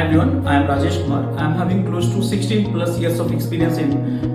Hi everyone, I am Rajesh Kumar. I am having close to 16 plus years of experience in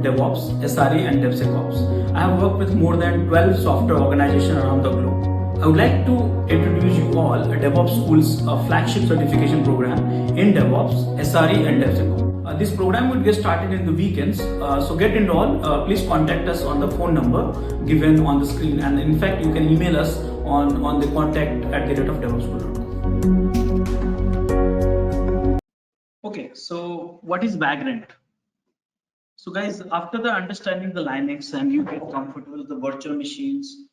DevOps, SRE and DevSecOps. I have worked with more than 12 software organizations around the globe. I would like to introduce you all a DevOps School's flagship certification program in DevOps, SRE and DevSecOps. This program will get started in the weekends, so get enrolled. Please contact us on the phone number given on the screen, and in fact you can email us on the contact@DevOpsSchool.com. Okay, so what is Vagrant? So guys, after the understanding the Linux and you get comfortable with the virtual machines,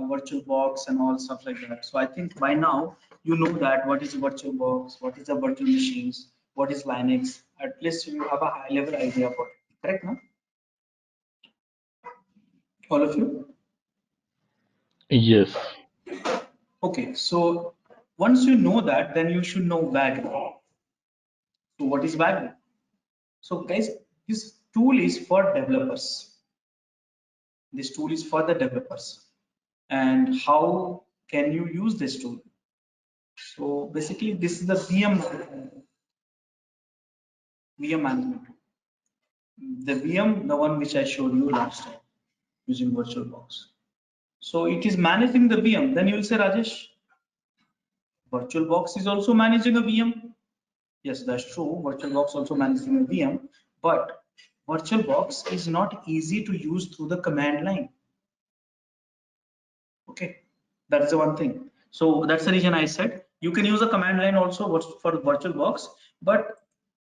virtual box and all stuff like that. So I think by now you know that what is virtual box, what is the virtual machines, what is Linux. At least you have a high level idea about it. Correct, no? All of you? Yes. Okay, so once you know that, then you should know Vagrant. So what is Vagrant? So guys, this tool is for developers. This tool is for the developers. And how can you use this tool? So basically, this is the VM management tool. The VM, the one which I showed you last time using VirtualBox. So it is managing the VM. Then you will say, Rajesh, VirtualBox is also managing a VM. Yes, that's true. VirtualBox also managing a VM, but VirtualBox is not easy to use through the command line. Okay, that's the one thing. So that's the reason I said you can use a command line also for VirtualBox, but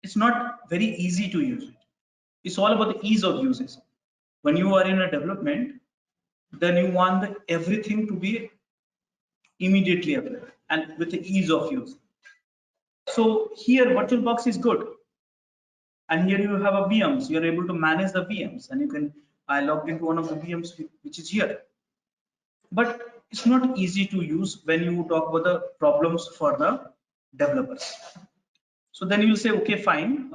it's not very easy to use it. It's all about the ease of uses. When you are in a development, then you want everything to be immediately available and with the ease of use. So here VirtualBox is good, and here you have a VMs. You are able to manage the VMs, and you can. I logged into one of the VMs which is here, but it's not easy to use when you talk about the problems for the developers. So then you'll say, okay, fine.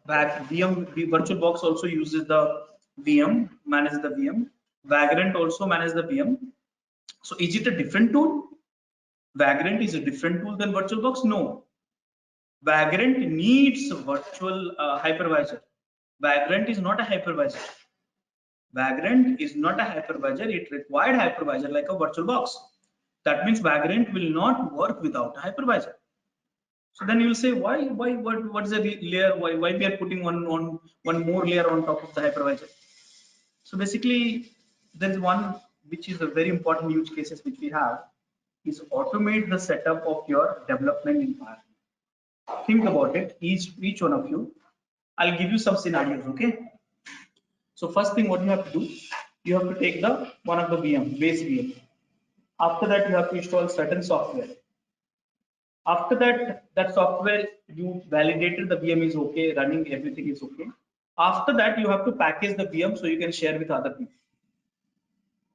That VirtualBox also uses the VM, manages the VM. Vagrant also manages the VM. So is it a different tool? Vagrant is a different tool than VirtualBox? No. Vagrant needs a virtual hypervisor. Vagrant is not a hypervisor. Vagrant is not a hypervisor. It required hypervisor like a VirtualBox. That means Vagrant will not work without a hypervisor. So then you will say, what is the layer? Why we are putting one more layer on top of the hypervisor? So basically, there is one which is a very important use cases which we have is automate the setup of your development environment. Think about it, each one of you. I'll give you some scenarios, okay? So first thing, what you have to do, you have to take the one of the VM, base VM. After that, you have to install certain software. After that software, you validated the VM is okay, running, everything is okay. After that, you have to package the VM so you can share with other people.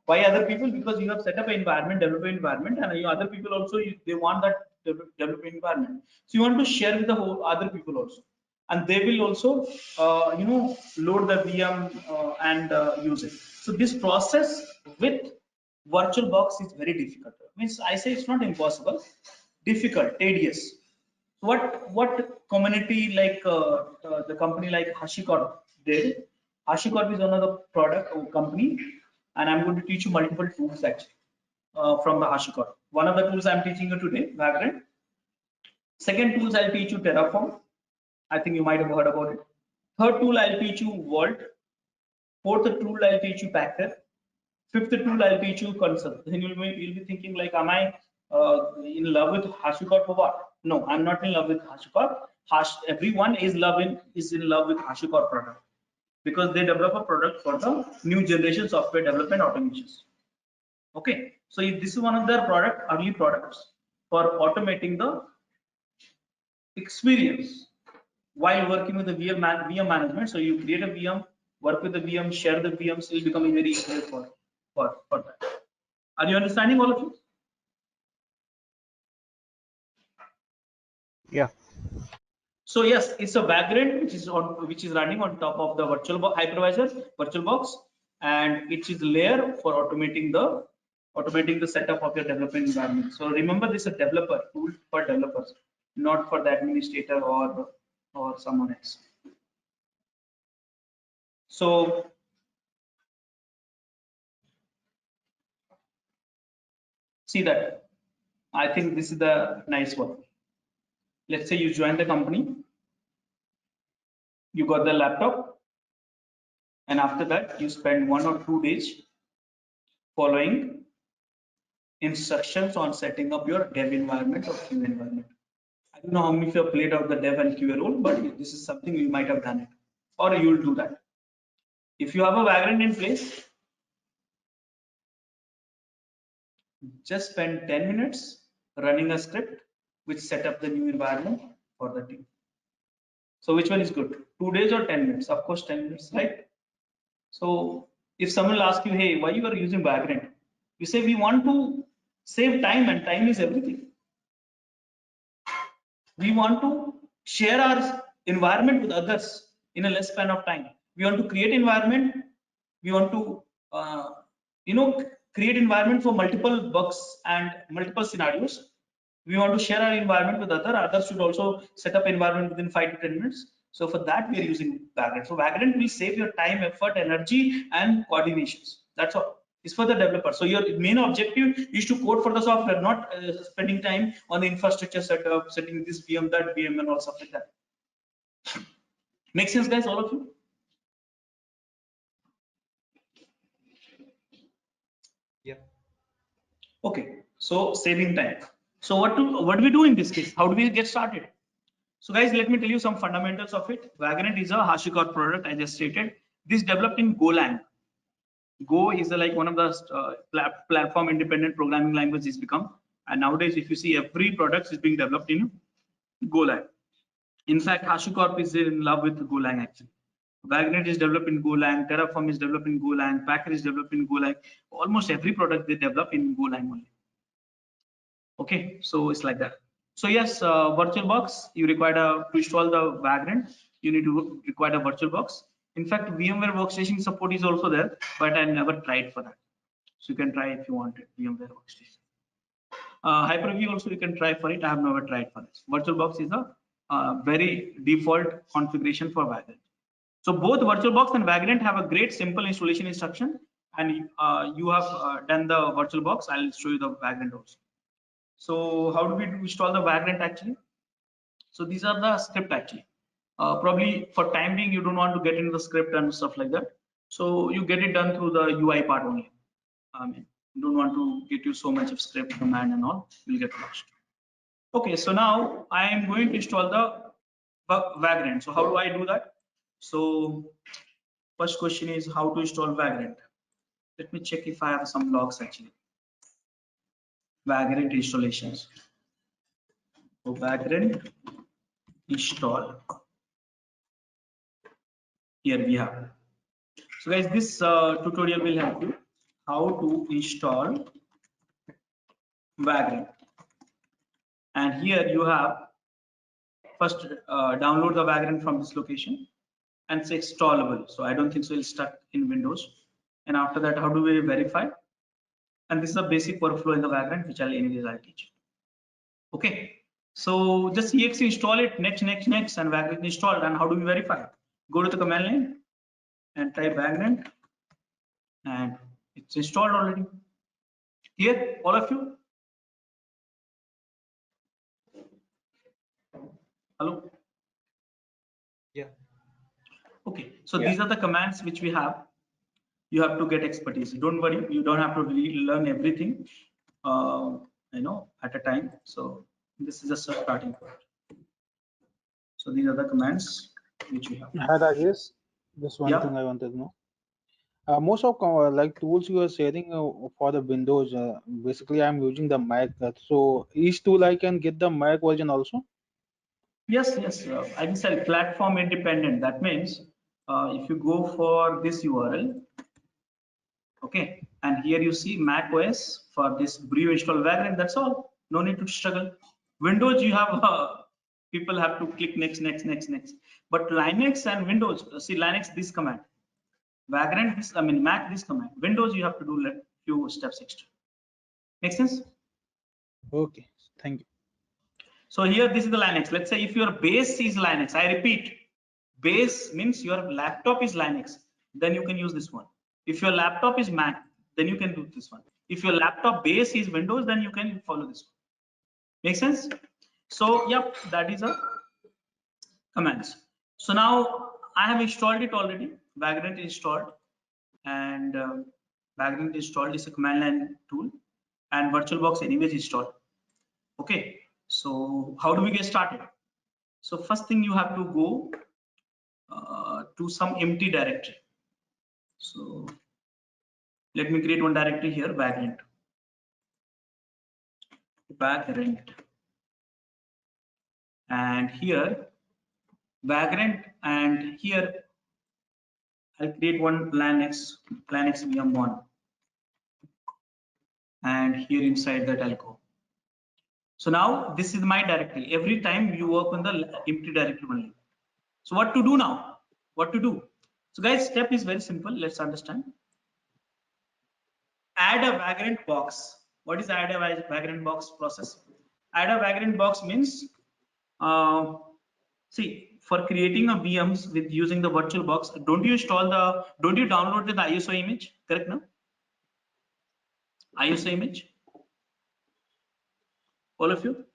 Why other people? Because you have set up an environment, development environment, and other people also they want that development environment. So you want to share with the whole other people also, and they will also load the VM and use it. So this process with VirtualBox is very difficult. Means I say it's not impossible, difficult, tedious. What community like the company like HashiCorp did? HashiCorp is another product or company, and I'm going to teach you multiple tools actually from the HashiCorp. One of the tools I'm teaching you today, Vagrant. Second tools I'll teach you Terraform. I think you might have heard about it. Third tool I'll teach you Vault. Fourth tool I'll teach you Packer. Fifth tool I'll teach you Console. Then you'll be thinking like, am I in love with HashiCorp or what? No, I'm not in love with HashiCorp. Everyone is in love with HashiCorp product because they develop a product for the new generation software development automations. Okay, so this is one of their early products for automating the experience while working with the VM management. So you create a VM, work with the VM, share the VMs, it will become very easy for that. Are you understanding, all of you? Yeah. So yes, it's a Vagrant which is running on top of the hypervisor VirtualBox, and it is a layer for automating the setup of your development environment. So remember, this is a developer tool for developers. not for the administrator or someone else. So see that, I think this is the nice one. Let's say you join the company, you got the laptop, and after that you spend 1 or 2 days following instructions on setting up your dev environment or QA environment. I don't know how many of you have played out the dev and QA role, but this is something you might have done it, or you'll do that. If you have a Vagrant in place, just spend 10 minutes running a script which set up the new environment for the team. So which one is good? 2 days or 10 minutes? Of course, 10 minutes, right? So if someone will ask you, hey, why you are using Vagrant? You say we want to save time, and time is everything. We want to share our environment with others in a less span of time. We want to create environment. We want to, create environment for multiple bugs and multiple scenarios. We want to share our environment with others should also set up environment within 5 to 10 minutes. So for that we are using Vagrant. So Vagrant will save your time, effort, energy, and coordinations. That's all. It's for the developer. So your main objective is to code for the software, not spending time on the infrastructure setup, setting this VM, that VM, and all stuff like that. Make sense, guys, all of you? Yeah. Okay. So saving time. So what do we do in this case? How do we get started? So guys, let me tell you some fundamentals of it. Vagrant is a HashiCorp product, I just stated. This developed in Golang. Go is like one of the platform independent programming languages become. And nowadays, if you see, every product is being developed in Golang. In fact, HashiCorp is in love with Golang actually. Vagrant is developed in Golang, Terraform is developed in Golang, Packer is developed in Golang. Almost every product they develop in Golang only. Okay, so it's like that. So yes, VirtualBox, you require to install the Vagrant, you need to require a VirtualBox. In fact, VMware workstation support is also there, but I never tried for that. So you can try if you want it, VMware workstation. Hyper-V also you can try for it. I have never tried for this. VirtualBox is a very default configuration for Vagrant. So both VirtualBox and Vagrant have a great simple installation instruction, and you have done the VirtualBox. I'll show you the Vagrant also. So how do we install the Vagrant actually? So these are the script actually. Probably for time being, you don't want to get into the script and stuff like that. So you get it done through the UI part only. I mean, you don't want to get you so much of script command and all, you'll get lost. Okay, so now I am going to install the Vagrant. So how do I do that? So first question is how to install Vagrant. Let me check if I have some logs actually. Vagrant installations. So Vagrant install. Here we have. So guys, this tutorial will help you how to install Vagrant. And here you have first download the Vagrant from this location and it's installable. So I don't think so it's stuck in Windows. And after that, how do we verify? And this is a basic workflow in the Vagrant, which I'll teach. Okay. So just exe install it, next, and Vagrant installed. And how do we verify? Go to the command line and type Vagrant, and it's installed already. Here, all of you. Hello. Yeah. Okay. So these are the commands which we have. You have to get expertise. Don't worry, you don't have to really learn everything, at a time. So this is just a starting point. So these are the commands which we have. Hi Rajesh, just one Yeah. thing I wanted to know. Most of like tools you are sharing for the Windows, basically I'm using the Mac. So each tool I can get the Mac version also. Yes. I can say platform independent. That means if you go for this URL, okay, and here you see Mac OS for this brew install Vagrant. That's all. No need to struggle. Windows, you have people have to click next. But Linux and Windows, see Linux this command, Vagrant this, Mac this command. Windows you have to do like few steps extra. Make sense? Okay, thank you. So here this is the Linux. Let's say if your base is Linux, I repeat, base means your laptop is Linux, then you can use this one. If your laptop is Mac, then you can do this one. If your laptop base is Windows, then you can follow this one. Make sense? So yep, that is a commands. So now I have installed it already. Vagrant installed, and Vagrant installed is a command line tool, and VirtualBox anyway is installed. Okay, so how do we get started? So first thing, you have to go to some empty directory. So let me create one directory here, Vagrant. And here Vagrant, and here I'll create one Linux VM1, and here inside that I'll go. So now this is my directory. Every time you work on the empty directory only. So what to do now? What to do? So guys, step is very simple. Let's understand. Add a Vagrant box. What is add a Vagrant box process? Add a Vagrant box means, see, for creating a VMs with using the VirtualBox, don't you download the ISO image? Correct now? ISO image. All of you?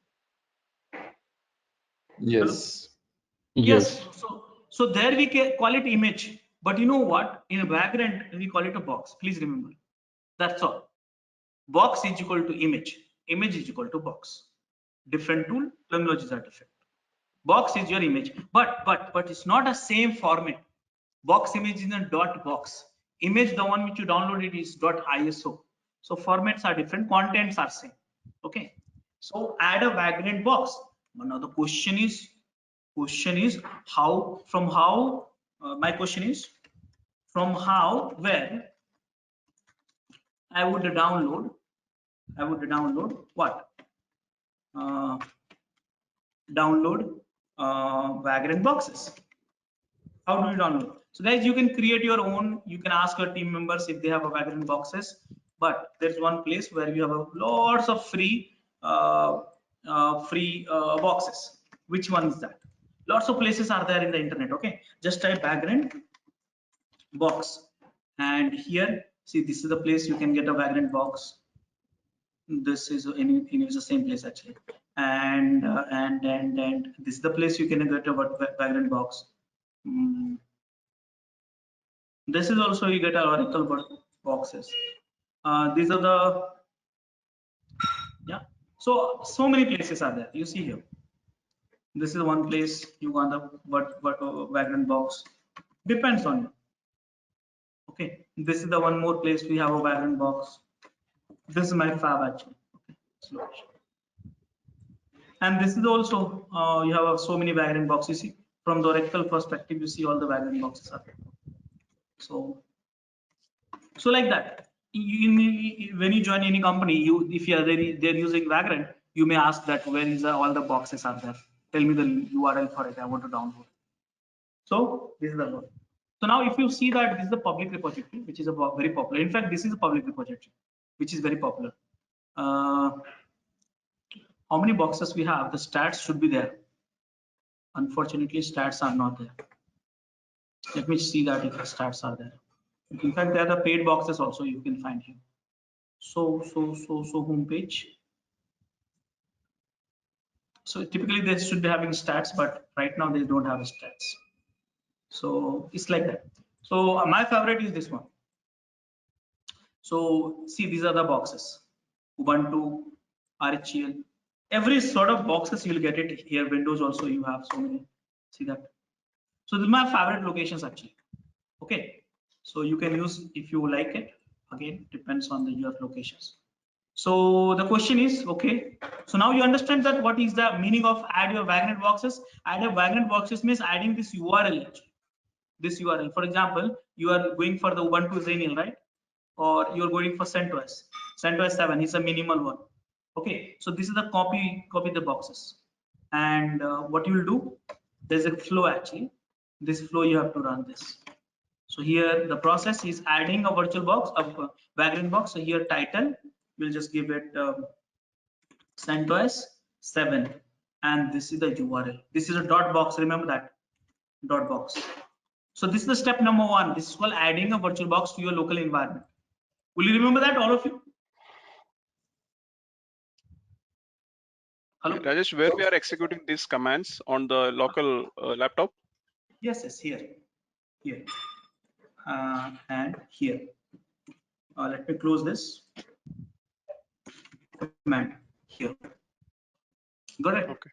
Yes. Hello? Yes. So there we can call it image, but you know what? In Vagrant we call it a box. Please remember. That's all. Box is equal to image. Image is equal to box. Different tool, terminologies are different. Box is your image, but it's not a same format. Box image is a dot box. Image, the one which you downloaded, is dot ISO. So formats are different, contents are same. Okay. So add a Vagrant box. Now the question is how, from how, my question is from how, where I would download what? Download Vagrant boxes. How do you download? So guys, you can create your own. You can ask your team members if they have a Vagrant boxes. But there's one place where you have lots of free boxes. Which one is that? Lots of places are there in the internet. Okay, just type Vagrant box, and here, see, this is the place you can get a Vagrant box. This is in the same place actually, and this is the place you can get a Vagrant box. This is also, you get a Oracle boxes. These are the, yeah. So many places are there. You see here. This is one place you want the Vagrant box. Depends on you. Okay. This is the one more place we have a Vagrant box. This is my fab actually. Okay. Slow. And this is also, you have so many Vagrant boxes. You see, from the Oracle perspective, you see all the Vagrant boxes are there. So like that. When you join any company, if you are they're using Vagrant, you may ask that where is all the boxes are there. Tell me the URL for it. I want to download. So this is the one. So now if you see that this is the public repository, which is very popular. In fact, this is a public repository, which is very popular. How many boxes we have? The stats should be there. Unfortunately, stats are not there. Let me see that if the stats are there. In fact, there are the paid boxes also you can find here. So homepage. So typically they should be having stats, but right now they don't have stats. So it's like that. So my favorite is this one. So see, these are the boxes. Ubuntu, RHEL, every sort of boxes you'll get it here. Windows also you have so many. See that. So this is my favorite locations actually. Okay. So you can use if you like it. Again, depends on your locations. So the question is, okay, so now you understand that what is the meaning of add your Vagrant boxes. Add a Vagrant boxes means adding this URL actually. This URL, for example, you are going for the Ubuntu Xenial, right? Or you're going for CentOS. CentOS 7 is a minimal one. Okay, so this is the copy the boxes. And what you will do, there's a flow actually. This flow you have to run this. So here the process is adding a virtual box, a Vagrant box. So here title, we'll just give it CentOS 7. and this is the URL. This is a dot box. Remember that dot box. So this is the step number 1. This is called adding a virtual box to your local environment. Will you remember that, all of you? Hello? Rajesh, where we are executing these commands on the local laptop? Yes, here, and here. Let me close this command here. Got it? Okay.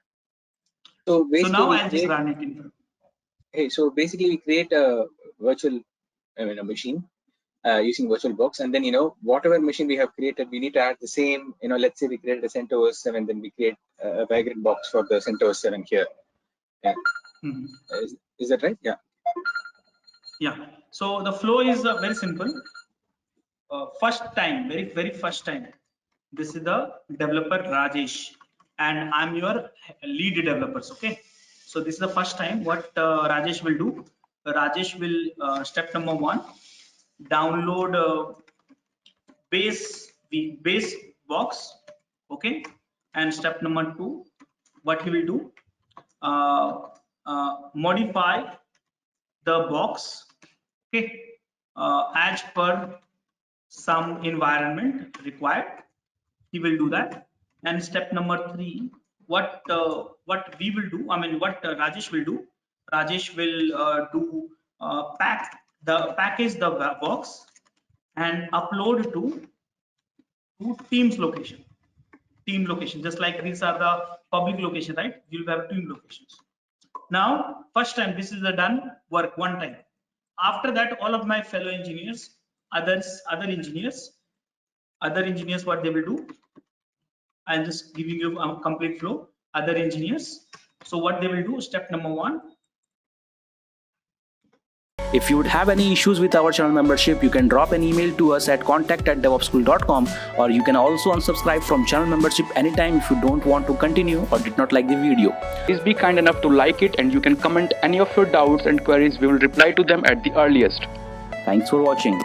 So So basically, now I'll just run it in. so basically we create a virtual, a machine using VirtualBox, and then whatever machine we have created, we need to add the same. Let's say we created a CentOS 7, then we create a Vagrant Box for the CentOS 7 here. Yeah. Is that right? Yeah. Yeah. So the flow is very simple. First time, very first time. This is the developer Rajesh, and I'm your lead developers. Okay. So this is the first time. What Rajesh will do? Rajesh will step number 1, download base box. Okay. And step number 2, what he will do? Modify the box. Okay. As per some environment required, he will do that. And step number 3, what we will do, what Rajesh will do, Rajesh will do package the box and upload to team location, just like these are the public location, right? You'll have team locations. Now first time this is the done work one time. After that, all of my fellow engineers, other engineers, what they will do, I'm just giving you a complete flow. Other engineers, so what they will do, step number 1. If you would have any issues with our channel membership, you can drop an email to us at contact@devopsschool.com, or you can also unsubscribe from channel membership anytime if you don't want to continue or did not like the video. Please be kind enough to like it, and you can comment any of your doubts and queries. We will reply to them at the earliest. Thanks for watching.